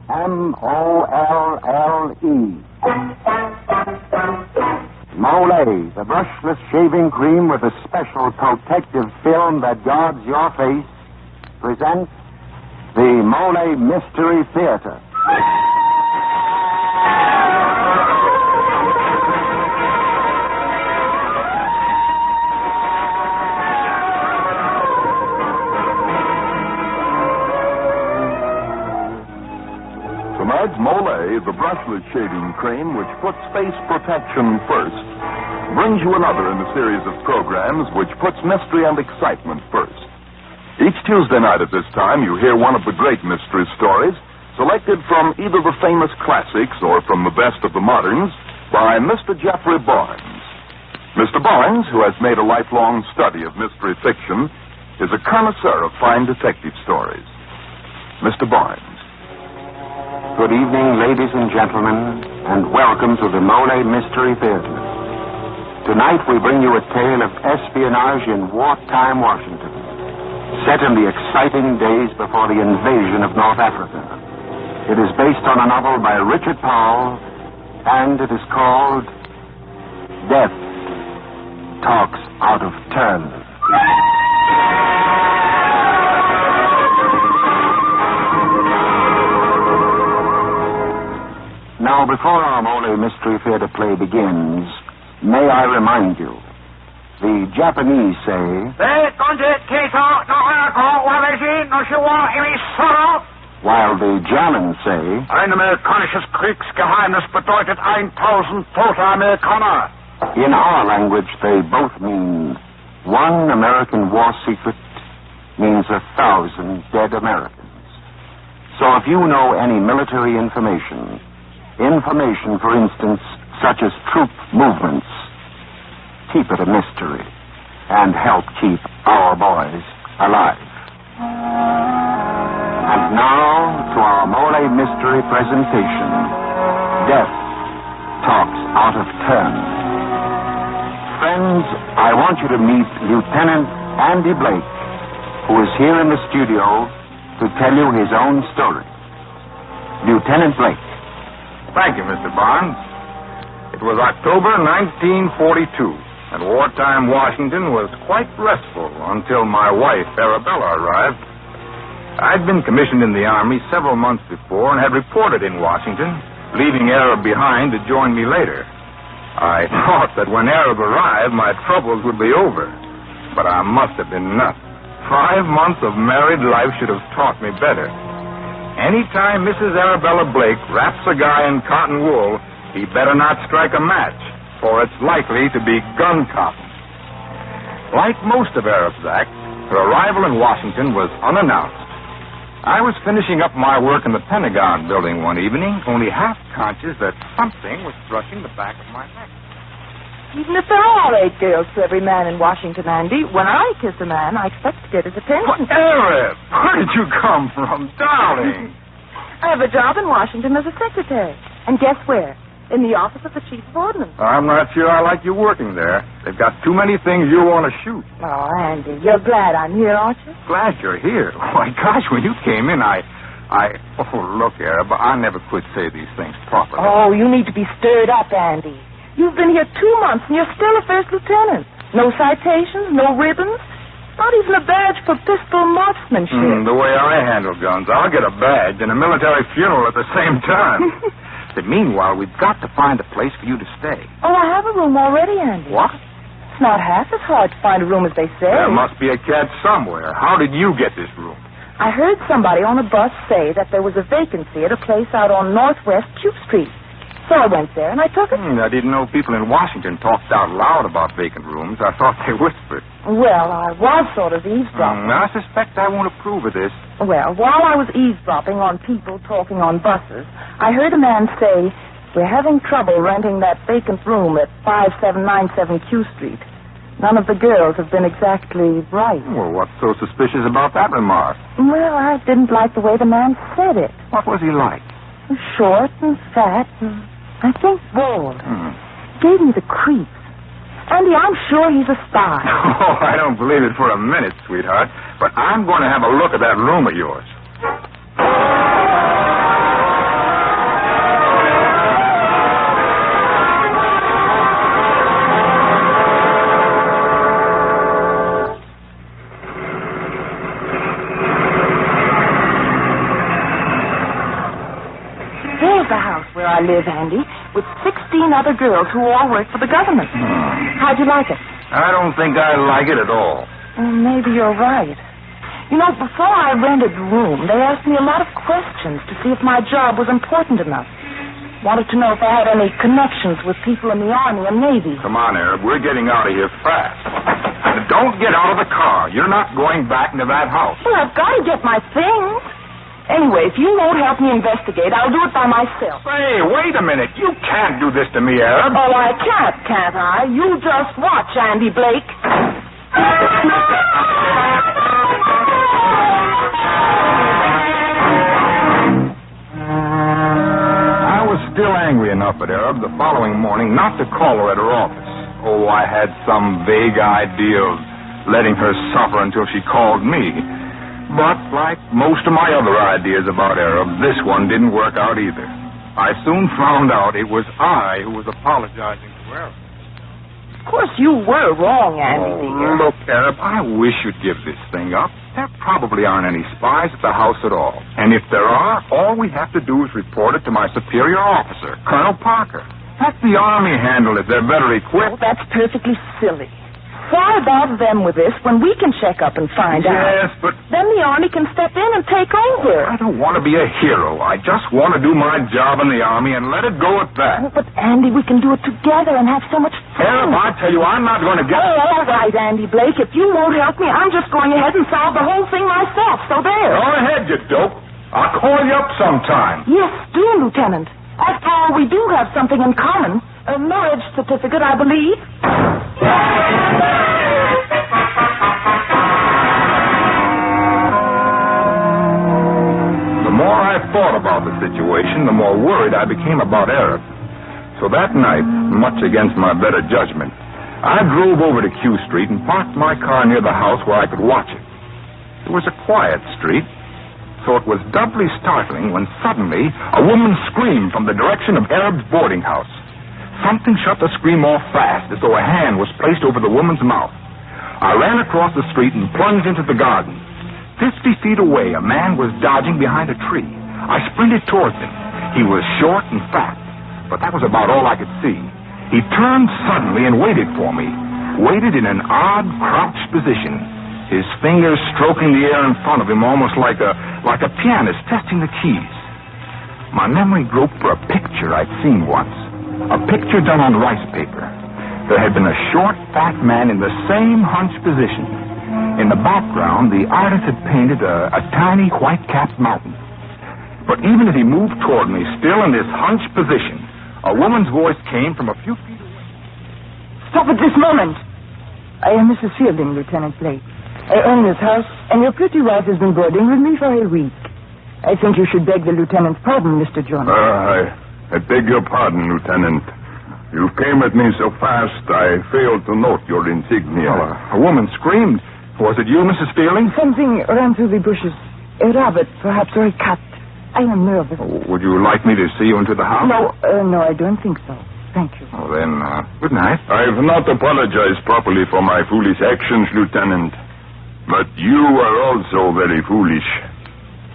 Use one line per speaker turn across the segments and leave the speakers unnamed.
Molle. Molle, the brushless shaving cream with a special protective film that guards your face, presents the Molle Mystery Theater.
Tonight's Molle, the brushless shaving cream which puts face protection first, brings you another in the series of programs which puts mystery and excitement first. Each Tuesday night at this time, you hear one of the great mystery stories selected from either the famous classics or from the best of the moderns by Mr. Jeffrey Barnes. Mr. Barnes, who has made a lifelong study of mystery fiction, is a connoisseur of fine detective stories. Mr. Barnes.
Good evening, ladies and gentlemen, and welcome to the Molle Mystery Theater. Tonight we bring you a tale of espionage in wartime Washington, set in the exciting days before the invasion of North Africa. It is based on a novel by Richard Powell, and it is called Death Talks Out of Turn. Now, before our Molle Mystery Theater play begins, may I remind you, the Japanese say, while the Germans say,
Ein amerikanisches Kriegsgeheimnis bedeutet 1000 tote Amerikaner.
In our language, they both mean one American war secret means 1,000 dead Americans. So if you know any military information, for instance, such as troop movements, keep it a mystery and help keep our boys alive. And now to our Molle Mystery presentation, Death Talks Out of Turn. Friends, I want you to meet Lieutenant Andy Blake, who is here in the studio to tell you his own story. Lieutenant Blake.
Thank you, Mr. Barnes. It was October 1942, and wartime Washington was quite restful until my wife, Arabella, arrived. I'd been commissioned in the Army several months before and had reported in Washington, leaving Arab behind to join me later. I thought that when Arab arrived, my troubles would be over, but I must have been nuts. 5 months of married life should have taught me better. Anytime Mrs. Arabella Blake wraps a guy in cotton wool, he better not strike a match, for it's likely to be gun cotton. Like most of Arab's acts, her arrival in Washington was unannounced. I was finishing up my work in the Pentagon building one evening, only half conscious that something was brushing the back of my neck.
Even if there are 8 girls to every man in Washington, Andy, when I kiss a man, I expect to get his attention.
What, Arab? Where did you come from, darling?
I have a job in Washington as a secretary. And guess where? In the office of the chief of ordnance.
I'm not sure I like you working there. They've got too many things you want to shoot.
Oh, Andy, you're glad I'm here, aren't you?
Glad you're here. Why, gosh, when you came in, Oh, look, Arab, I never could say these things properly.
Oh, you need to be stirred up, Andy. You've been here 2 months, and you're still a first lieutenant. No citations, no ribbons, not even a badge for pistol marksmanship.
The way I handle guns, I'll get a badge and a military funeral at the same time. But meanwhile, we've got to find a place for you to stay.
Oh, I have a room already, Andy.
What?
It's not half as hard to find a room as they say.
There must be a catch somewhere. How did you get this room?
I heard somebody on a bus say that there was a vacancy at a place out on Northwest Q Street. So I went there, and I took it.
I didn't know people in Washington talked out loud about vacant rooms. I thought they whispered.
Well, I was sort of eavesdropping.
I suspect I won't approve of this.
Well, while I was eavesdropping on people talking on buses, I heard a man say, "We're having trouble renting that vacant room at 5797 Q Street. None of the girls have been exactly right."
Well, what's so suspicious about that remark?
Well, I didn't like the way the man said it.
What was he like?
Short and fat and I think bald. Gave me the creeps. Andy, I'm sure he's a spy.
Oh, I don't believe it for a minute, sweetheart. But I'm going to have a look at that room of yours.
where I live, Andy, with 16 other girls who all work for the government. How'd you like it?
I don't think I like it at all.
Well, maybe you're right. You know, before I rented the room, they asked me a lot of questions to see if my job was important enough. Wanted to know if I had any connections with people in the Army and Navy.
Come on, Arab. We're getting out of here fast. And don't get out of the car. You're not going back into that house.
Well, I've got to get my things. Anyway, if you won't help me investigate, I'll do it by myself.
Hey, wait a minute. You can't do this to me, Arab.
Oh, I can't I? You just watch, Andy Blake.
I was still angry enough at Arab the following morning not to call her at her office. Oh, I had some vague idea of letting her suffer until she called me. But, like most of my other ideas about Arab, this one didn't work out either. I soon found out it was I who was apologizing to Arab.
Of course, you were wrong, Andy.
Oh, look, Arab, I wish you'd give this thing up. There probably aren't any spies at the house at all. And if there are, all we have to do is report it to my superior officer, Colonel Parker. Let the Army handle it. They're better equipped.
Oh, that's perfectly silly. Why bother them with this when we can check up and find out?
Yes, but...
Then the Army can step in and take over.
I don't want to be a hero. I just want to do my job in the Army and let it go at that.
Oh, but, Andy, we can do it together and have so much fun.
Arab, I tell you, I'm not going to get...
Oh, all right, Andy Blake. If you won't help me, I'm just going ahead and solve the whole thing myself. So there.
Go ahead, you dope. I'll call you up sometime.
Yes, do, Lieutenant. After all, we do have something in common. A marriage certificate, I believe.
The more I thought about the situation, the more worried I became about Arab. So that night, much against my better judgment, I drove over to Q Street and parked my car near the house where I could watch it. It was a quiet street, so it was doubly startling when suddenly a woman screamed from the direction of Arab's boarding house. Something shut the scream off fast, as though a hand was placed over the woman's mouth. I ran across the street and plunged into the garden. 50 feet away, a man was dodging behind a tree. I sprinted towards him. He was short and fat, but that was about all I could see. He turned suddenly and waited for me, waited in an odd crouched position, his fingers stroking the air in front of him almost like a pianist testing the keys. My memory groped for a picture I'd seen once. A picture done on rice paper. There had been a short, fat man in the same hunched position. In the background, the artist had painted a tiny white-capped mountain. But even as he moved toward me, still in this hunched position, a woman's voice came from a few feet away.
Stop at this moment. I am Mrs. Fielding, Lieutenant Blake. I own this house, and your pretty wife has been boarding with me for a week. I think you should beg the lieutenant's pardon, Mr. Jones.
I beg your pardon, Lieutenant. You came at me so fast, I failed to note your insignia.
A woman screamed. Was it you, Mrs. Fielding?
Something ran through the bushes. A rabbit, perhaps, or a cat. I am nervous.
Would you like me to see you into the house?
No, I don't think so. Thank you.
Oh, then, good night.
I've not apologized properly for my foolish actions, Lieutenant. But you are also very foolish.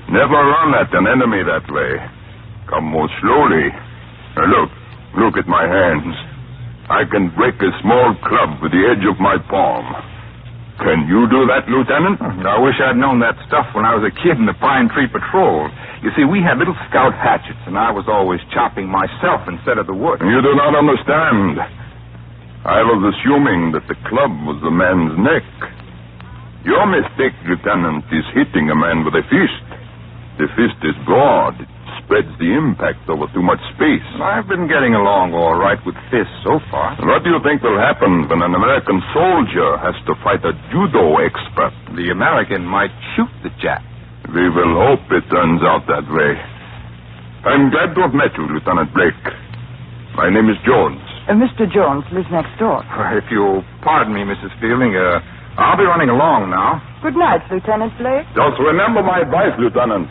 Never run at an enemy that way. Come more slowly. Now look at my hands. I can break a small club with the edge of my palm. Can you do that, Lieutenant?
I wish I'd known that stuff when I was a kid in the Pine Tree Patrol. You see, we had little scout hatchets, and I was always chopping myself instead of the wood.
You do not understand. I was assuming that the club was the man's neck. Your mistake, Lieutenant, is hitting a man with a fist. The fist is broad. It spreads the impact over too much space.
I've been getting along all right with fists so far.
What do you think will happen when an American soldier has to fight a judo expert?
The American might shoot the Jap.
We will hope it turns out that way. I'm glad to have met you, Lieutenant Blake. My name is Jones.
Mr. Jones lives next door.
If you'll pardon me, Mrs. Fielding, I'll be running along now.
Good night, Lieutenant Blake.
Just remember my advice, Lieutenant.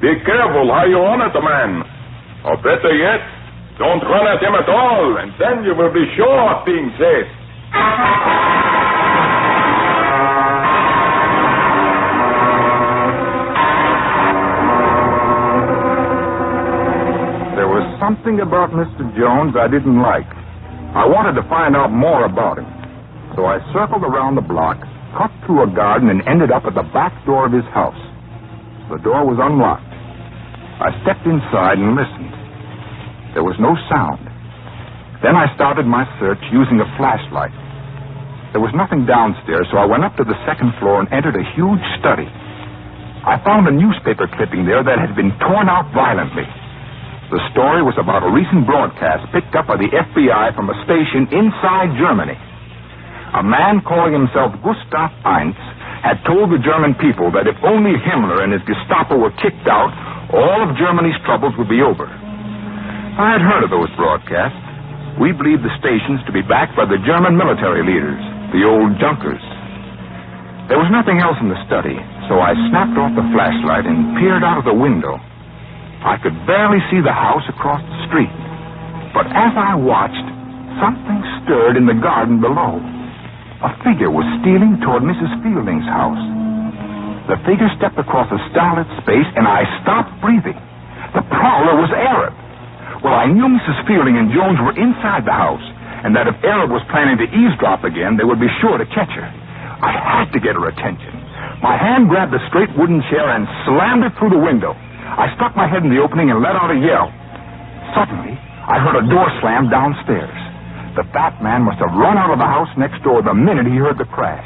Be careful how you run at a man. Or better yet, don't run at him at all, and then you will be sure of being safe.
There was something about Mr. Jones I didn't like. I wanted to find out more about him. So I circled around the block, cut through a garden, and ended up at the back door of his house. The door was unlocked. I stepped inside and listened. There was no sound. Then I started my search using a flashlight. There was nothing downstairs, so I went up to the second floor and entered a huge study. I found a newspaper clipping there that had been torn out violently. The story was about a recent broadcast picked up by the FBI from a station inside Germany. A man calling himself Gustav Eins had told the German people that if only Himmler and his Gestapo were kicked out, all of Germany's troubles would be over. I had heard of those broadcasts. We believed the stations to be backed by the German military leaders, the old Junkers. There was nothing else in the study, so I snapped off the flashlight and peered out of the window. I could barely see the house across the street. But as I watched, something stirred in the garden below. A figure was stealing toward Mrs. Fielding's house. The figure stepped across a starlit space, and I stopped breathing. The prowler was Arab. Well, I knew Mrs. Fielding and Jones were inside the house, and that if Arab was planning to eavesdrop again, they would be sure to catch her. I had to get her attention. My hand grabbed the straight wooden chair and slammed it through the window. I stuck my head in the opening and let out a yell. Suddenly, I heard a door slam downstairs. The fat man must have run out of the house next door the minute he heard the crash.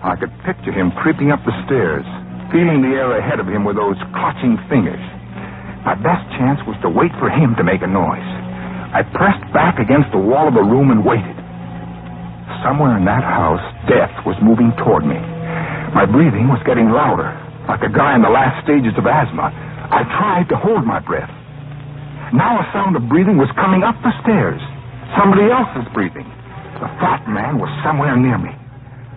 I could picture him creeping up the stairs, feeling the air ahead of him with those clutching fingers. My best chance was to wait for him to make a noise. I pressed back against the wall of the room and waited. Somewhere in that house, death was moving toward me. My breathing was getting louder, like a guy in the last stages of asthma. I tried to hold my breath. Now a sound of breathing was coming up the stairs. Somebody else was breathing. The fat man was somewhere near me.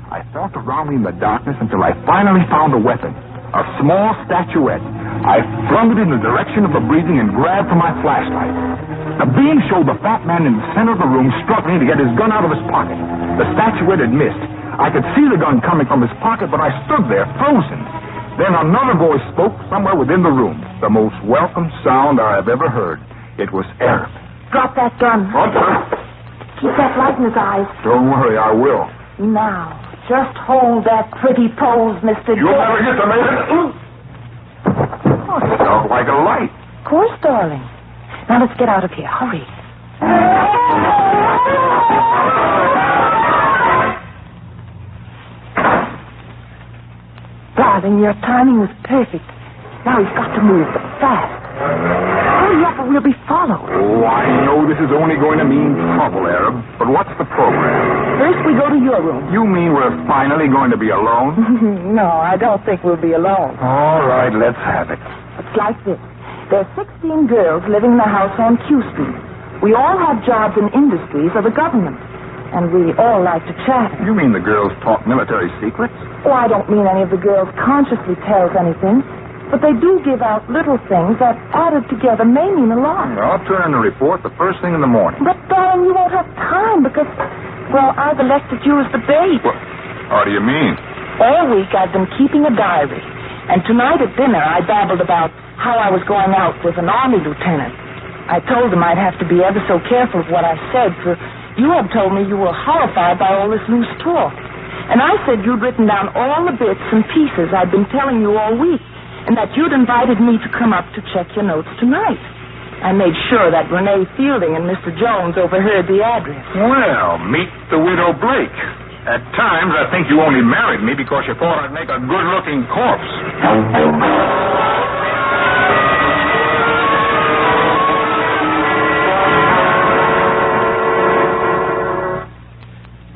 I felt around me in the darkness until I finally found a weapon, a small statuette. I flung it in the direction of the breathing and grabbed for my flashlight. The beam showed the fat man in the center of the room struggling to get his gun out of his pocket. The statuette had missed. I could see the gun coming from his pocket, but I stood there, frozen. Then another voice spoke somewhere within the room. The most welcome sound I have ever heard. It was Arab.
Drop that gun.
What?
Keep that light in his eyes.
Don't worry, I will.
Now, just hold that pretty pose, Mr.
You'll never get the maiden.
Oh,
It sounds like a light.
of course, darling. Now let's get out of here. Hurry. Darling, your timing was perfect. Now he's got to move fast. Hurry up or we'll be followed.
Oh, I know this is only going to mean trouble, Arab, but what's the program?
First we go to your room.
You mean we're finally going to be alone?
No, I don't think we'll be alone.
All right, let's have it.
It's like this. There's 16 girls living in the house on Q Street. We all have jobs in industries of the government. And we all like to chat.
You mean the girls talk military secrets?
Oh, I don't mean any of the girls consciously tells anything. But they do give out little things that added together may mean a lot.
I'll turn in the report the first thing in the morning.
But, darling, you won't have time because, well, I've elected you as the bait.
What? How do you mean?
All week I've been keeping a diary. And tonight at dinner I babbled about how I was going out with an army lieutenant. I told him I'd have to be ever so careful of what I said, for you had told me you were horrified by all this loose talk. And I said you'd written down all the bits and pieces I'd been telling you all week, and that you'd invited me to come up to check your notes tonight. I made sure that Renee Fielding and Mr. Jones overheard the address.
Well, meet the widow Blake. At times, I think you only married me because you thought I'd make a good-looking corpse.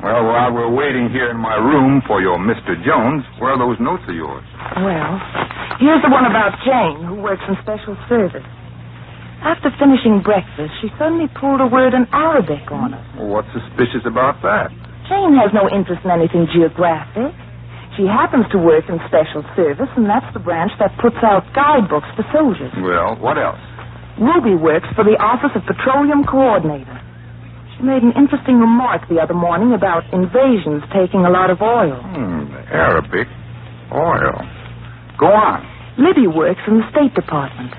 Well, while we're waiting here in my room for your Mr. Jones, where are those notes of yours?
Well, here's the one about Jane, who works in special service. After finishing breakfast, she suddenly pulled a word in Arabic on us.
Well, what's suspicious about that?
Jane has no interest in anything geographic. She happens to work in special service, and that's the branch that puts out guidebooks for soldiers.
Well, what else?
Ruby works for the Office of Petroleum Coordinator. She made an interesting remark the other morning about invasions taking a lot of oil.
Arabic. Oil. Go on.
Libby works in the State Department.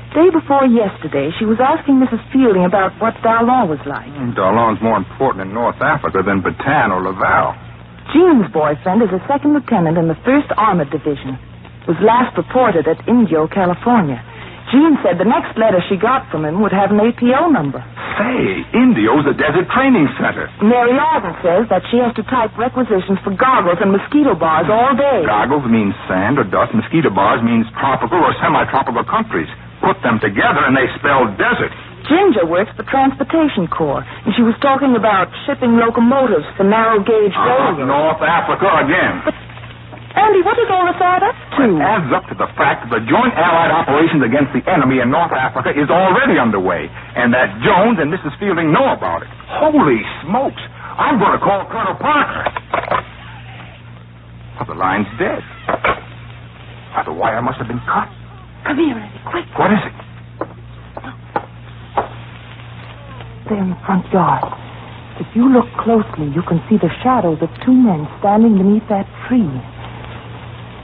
Day before yesterday, she was asking Mrs. Fielding about what Darlon was like.
Darlon's more important in North Africa than Bataan or Laval.
Jean's boyfriend is a second lieutenant in the 1st Armored Division. Was last reported at Indio, California. Jean said the next letter she got from him would have an APO number.
Say, Indio's a desert training center.
Mary Arden says that she has to type requisitions for goggles and mosquito bars all day.
Goggles means sand or dust. Mosquito bars means tropical or semi-tropical countries. Put them together and they spell desert.
Ginger works for Transportation Corps, and she was talking about shipping locomotives for narrow-gauge railroads.
North Africa again.
But, Andy, what does all this add up to?
It adds up to the fact that the joint Allied operations against the enemy in North Africa is already underway, and that Jones and Mrs. Fielding know about it. Holy smokes! I'm going to call Colonel Parker. Oh, the line's dead. Oh, the wire must have been cut.
Come here, Andy, quick.
What is it?
There in the front yard. If you look closely, you can see the shadows of 2 men standing beneath that tree.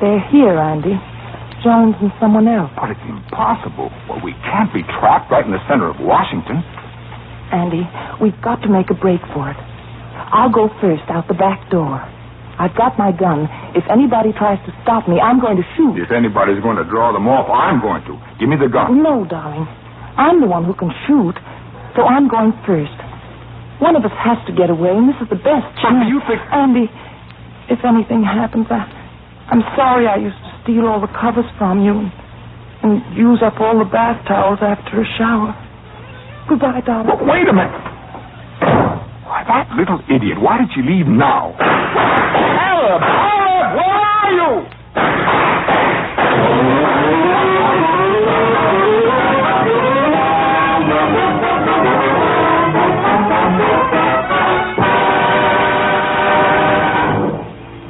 They're here, Andy. Jones and someone else.
But it's impossible. Well, we can't be trapped right in the center of Washington.
Andy, we've got to make a break for it. I'll go first out the back door. I've got my gun. If anybody tries to stop me, I'm going to shoot.
If anybody's going to draw them off, I'm going to. Give me the gun.
No, darling. I'm the one who can shoot, so I'm going first. One of us has to get away, and this is the best chance.
But do you think...
Andy, if anything happens, I'm sorry I used to steal all the covers from you and use up all the bath towels after a shower. Goodbye, darling.
But wait a minute. Why, that little idiot. Why did she leave now? Arab! Arab! Where are you?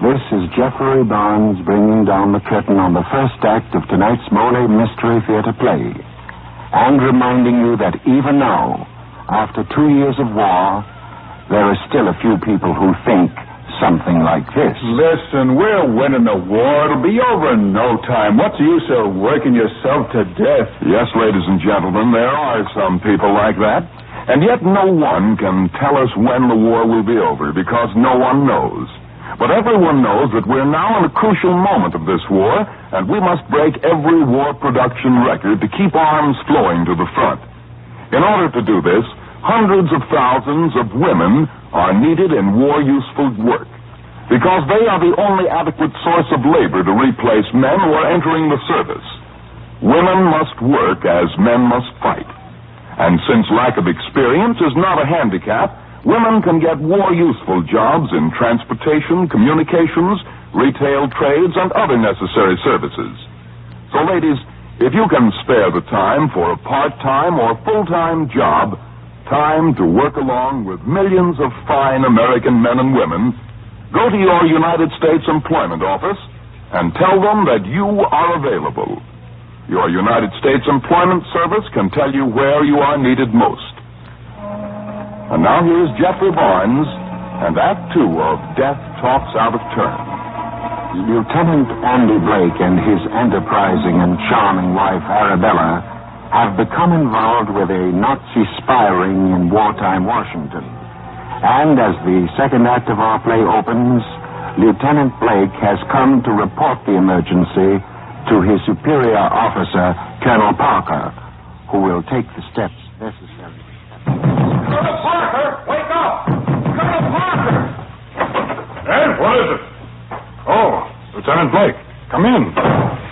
This is Jeffrey Barnes bringing down the curtain on the first act of tonight's Molle Mystery Theater play, and reminding you that even now, after 2 years of war, there are still a few people who think something like this.
Listen, we're winning the war. It'll be over in no time. What's the use of working yourself to death?
Yes, ladies and gentlemen, there are some people like that. And yet no one can tell us when the war will be over, because no one knows. But everyone knows that we're now in a crucial moment of this war, and we must break every war production record to keep arms flowing to the front. In order to do this, hundreds of thousands of women are needed in war-useful work, because they are the only adequate source of labor to replace men who are entering the service. Women must work as men must fight. And since lack of experience is not a handicap, women can get war-useful jobs in transportation, communications, retail trades, and other necessary services. So, ladies, if you can spare the time for a part-time or full-time job, time to work along with millions of fine American men and women, go to your United States Employment Office and tell them that you are available. Your United States Employment Service can tell you where you are needed most. And now here's Jeffrey Barnes and Act 2 of Death Talks Out of Turn.
Lieutenant Andy Blake and his enterprising and charming wife, Arabella, have become involved with a Nazi spy ring in wartime Washington. And as the second act of our play opens, Lieutenant Blake has come to report the emergency to his superior officer, Colonel Parker, who will take the steps necessary.
Colonel Parker, wake up! Colonel Parker!
And what is it? Oh, Lieutenant Blake, come in.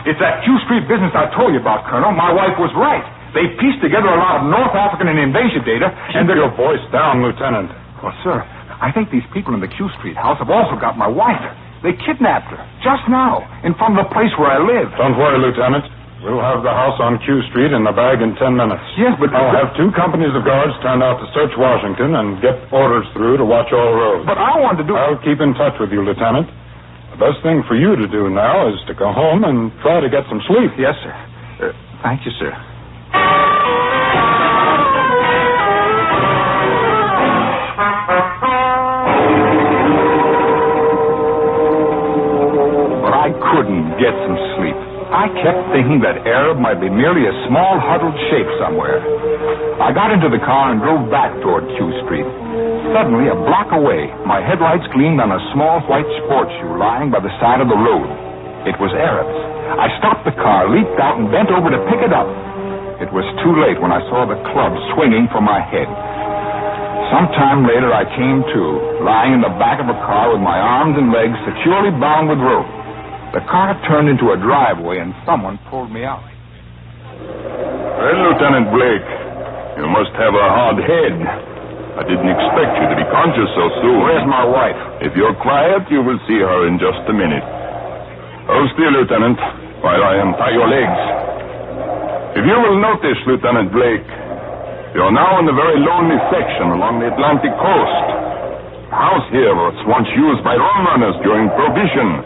It's that Q Street business I told you about, Colonel. My wife was right. They pieced together a lot of North African and invasion data, and
Keep your voice down, Lieutenant.
Well, sir, I think these people in the Q Street house have also got my wife. They kidnapped her, just now, in front of the place where I live.
Don't worry, Lieutenant. We'll have the house on Q Street in the bag in 10 minutes.
Yes, but...
I'll have 2 companies of guards turned out to search Washington and get orders through to watch all roads.
But I want to do...
I'll keep in touch with you, Lieutenant. The best thing for you to do now is to go home and try to get some sleep.
Yes, sir. Thank you, sir. But I couldn't get some sleep. I kept thinking that Arab might be merely a small huddled shape somewhere. I got into the car and drove back toward Q Street. Suddenly, a block away, my headlights gleamed on a small white sports shoe lying by the side of the road. It was Arab's. I stopped the car, leaped out, and bent over to pick it up. It was too late when I saw the club swinging for my head. Sometime later, I came to, lying in the back of a car with my arms and legs securely bound with rope. The car turned into a driveway, and someone pulled me out.
Well, Lieutenant Blake, you must have a hard head. I didn't expect you to be conscious so soon.
Where's my wife?
If you're quiet, you will see her in just a minute. Hold still, Lieutenant, while I untie your legs. If you will notice, Lieutenant Blake, you're now in a very lonely section along the Atlantic coast. The house here was once used by rum runners during Prohibition,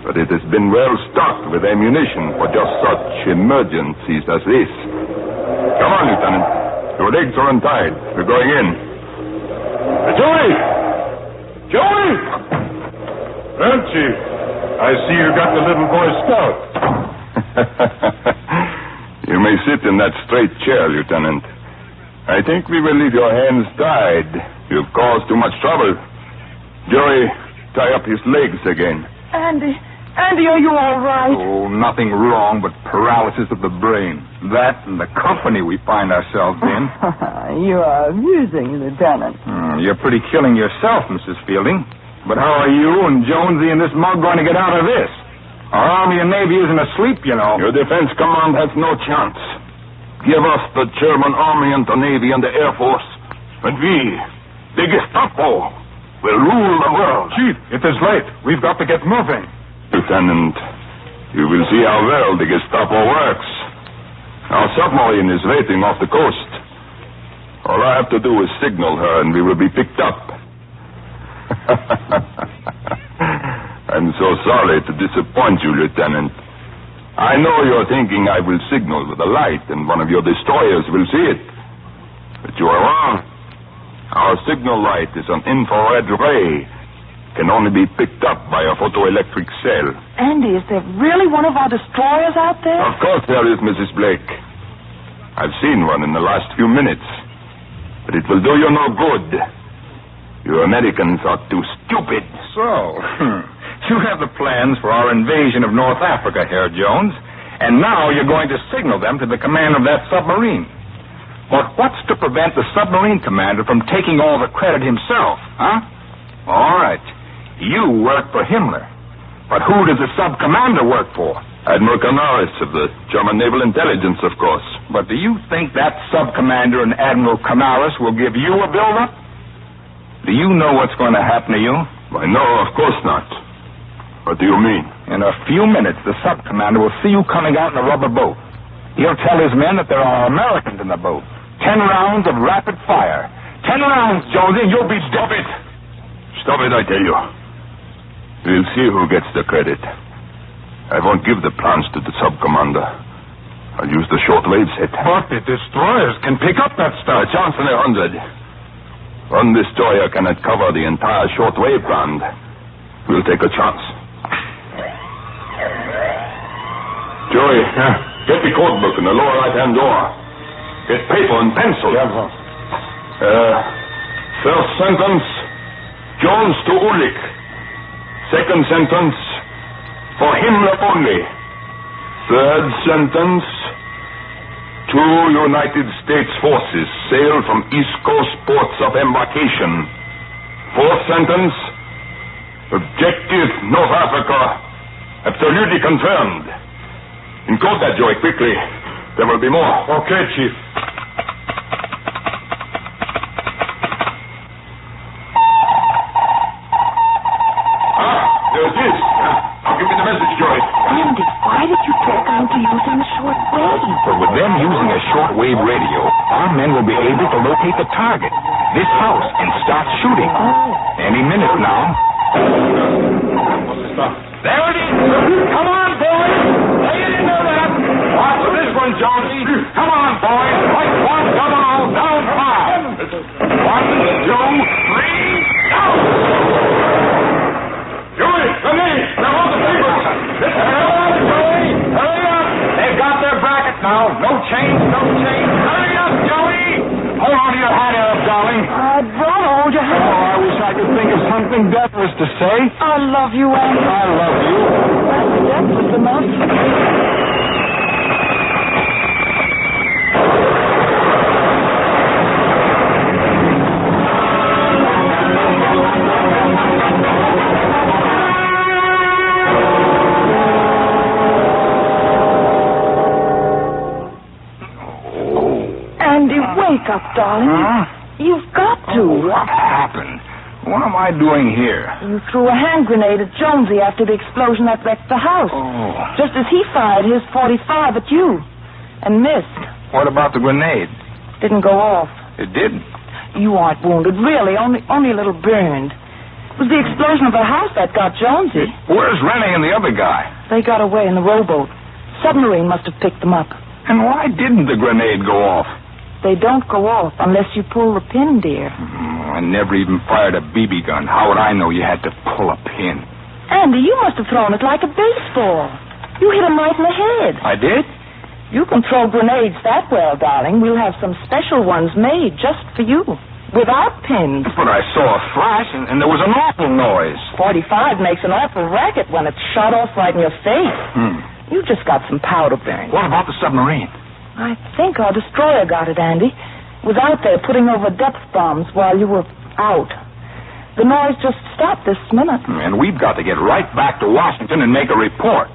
but it has been well stocked with ammunition for just such emergencies as this. Come on, Lieutenant. Your legs are untied. We're going in. Joey! Joey!
Well, Chief, I see you got the little Boy Scout.
You may sit in that straight chair, Lieutenant. I think we will leave your hands tied. You've caused too much trouble. Joey, tie up his legs again.
Andy, are you all right?
Oh, nothing wrong but paralysis of the brain. That and the company we find ourselves in.
You are amusing, Lieutenant.
You're pretty killing yourself, Mrs. Fielding. But how are you and Jonesy and this mug going to get out of this? Our Army and Navy isn't asleep, you know.
Your defense command has no chance. Give us the German Army and the Navy and the Air Force, and we, the Gestapo, will rule the world.
Chief, it is late. We've got to get moving.
Lieutenant, you will see how well the Gestapo works. Our submarine is waiting off the coast. All I have to do is signal her and we will be picked up. I'm so sorry to disappoint you, Lieutenant. I know you're thinking I will signal with a light and one of your destroyers will see it. But you are wrong. Our signal light is an infrared ray. Can only be picked up by a photoelectric cell.
Andy, is there really one of our destroyers out there?
Of course there is, Mrs. Blake. I've seen one in the last few minutes. But it will do you no good. You Americans are too stupid.
So, you have the plans for our invasion of North Africa, Herr Jones, and now you're going to signal them to the command of that submarine. But what's to prevent the submarine commander from taking all the credit himself, huh? All right. You work for Himmler. But who does the sub-commander work for?
Admiral Canaris of the German Naval Intelligence, of course.
But do you think that sub-commander and Admiral Canaris will give you a build-up? Do you know what's going to happen to you?
Why, no, of course not. What do you mean?
In a few minutes, the sub-commander will see you coming out in a rubber boat. He'll tell his men that there are Americans in the boat. 10 rounds of rapid fire. 10 rounds, Jonesy, and you'll be...
Stop it! Stop it, I tell you. We'll see who gets the credit. I won't give the plans to the sub-commander. I'll use the shortwave set.
But the destroyers can pick up that stuff.
A chance in 100. One destroyer cannot cover the entire shortwave band. We'll take a chance. Joey, get the code book in the lower right-hand door. Get paper and pencil. First sentence, Jones to Ulich. Second sentence, for Himmler only. Third sentence, 2 United States forces sail from East Coast ports of embarkation. Fourth sentence, objective North Africa, absolutely confirmed. Encode that, Joey, quickly. There will be more.
Okay, Chief.
There it is. Now give me the message, Joey.
Andy, why did you talk him into using the short wave?
But with them using a shortwave radio, our men will be able to locate the target, this house, and start shooting. Any minute now. There it is! Come on, boys! Lay it into that! Watch for this one, Jonesy! Come on, boys! Right one, come on, down 5! 1, 2, 3, down! Joey, come in! Now on the papers! Hurry! change, no change. Hurry up, Joey! Hold on to your hat, Arab, darling.
I'd rather hold your hand.
Oh, I wish I could think of something deathless to say.
I love you, Andy.
I love you.
That's deathless enough. Andy, wake up, darling.
Huh?
You've got to.
What happened? What am I doing here?
You threw a hand grenade at Jonesy after the explosion that wrecked the house.
Oh.
Just as he fired his .45 at you. And missed.
What about the grenade?
Didn't go off.
It didn't.
You aren't wounded, really. Only a little burned. It was the explosion of the house that got Jonesy.
Where's Rennie and the other guy?
They got away in the rowboat. Submarine must have picked them up.
And why didn't the grenade go off?
They don't go off unless you pull the pin, dear.
I never even fired a BB gun. How would I know you had to pull a pin?
Andy, you must have thrown it like a baseball. You hit him right in the head.
I did?
You can throw grenades that well, darling. We'll have some special ones made just for you. Without pins.
But I saw a flash, and there was an awful noise.
.45 makes an awful racket when it's shot off right in your face. You just got some powder burn.
What about the submarine?
I think our destroyer got it, Andy. It was out there putting over depth bombs while you were out. The noise just stopped this minute.
And we've got to get right back to Washington and make a report.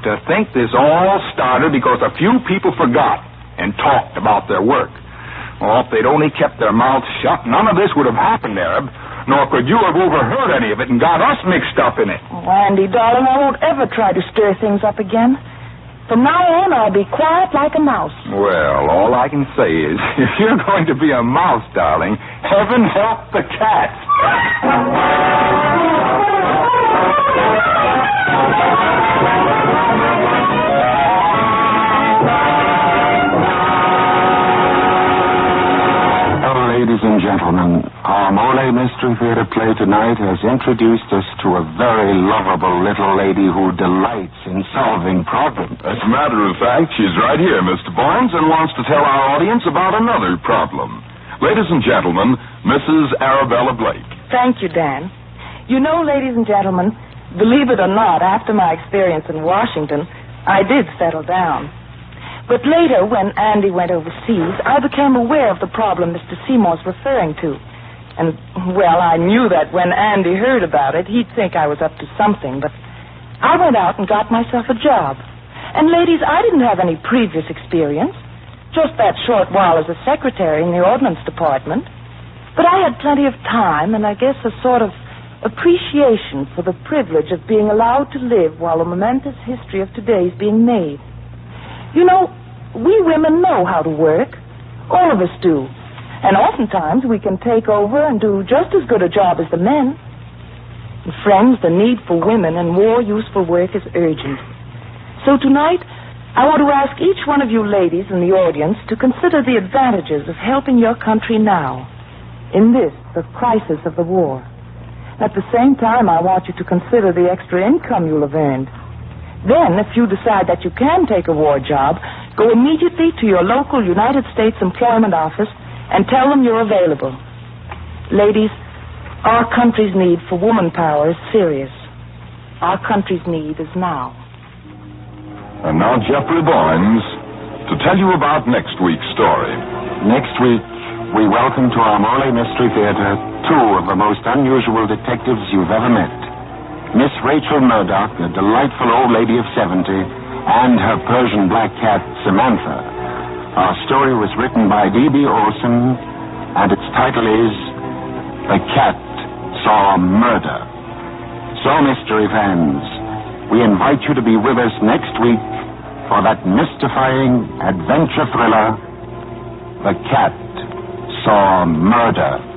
To think this all started because a few people forgot and talked about their work. Well, if they'd only kept their mouths shut, none of this would have happened, Arab. Nor could you have overheard any of it and got us mixed up in it.
Oh, Andy, darling, I won't ever try to stir things up again. From now on, I'll be quiet like a mouse.
Well, all I can say is, if you're going to be a mouse, darling, heaven help the cat.
Ladies and gentlemen, our Molle Mystery Theater play tonight has introduced us to a very lovable little lady who delights in solving problems.
As a matter of fact, she's right here, Mr. Barnes, and wants to tell our audience about another problem. Ladies and gentlemen, Mrs. Arabella Blake.
Thank you, Dan. You know, ladies and gentlemen, believe it or not, after my experience in Washington, I did settle down. But later, when Andy went overseas, I became aware of the problem Mr. Seymour's referring to. And, well, I knew that when Andy heard about it, he'd think I was up to something. But I went out and got myself a job. And, ladies, I didn't have any previous experience. Just that short while as a secretary in the Ordnance Department. But I had plenty of time and I guess a sort of appreciation for the privilege of being allowed to live while the momentous history of today is being made. You know, we women know how to work. All of us do. And oftentimes we can take over and do just as good a job as the men. And friends, the need for women in war useful work is urgent. So tonight, I want to ask each one of you ladies in the audience to consider the advantages of helping your country now, in this, the crisis of the war. At the same time, I want you to consider the extra income you'll have earned. Then, if you decide that you can take a war job, go immediately to your local United States Employment Office and tell them you're available. Ladies, our country's need for woman power is serious. Our country's need is now.
And now Jeffrey Barnes to tell you about next week's story.
Next week, we welcome to our Molle Mystery Theater two of the most unusual detectives you've ever met. Miss Rachel Murdoch, a delightful old lady of 70, and her Persian black cat, Samantha. Our story was written by D.B. Olson, and its title is The Cat Saw Murder. So, mystery fans, we invite you to be with us next week for that mystifying adventure thriller, The Cat Saw Murder.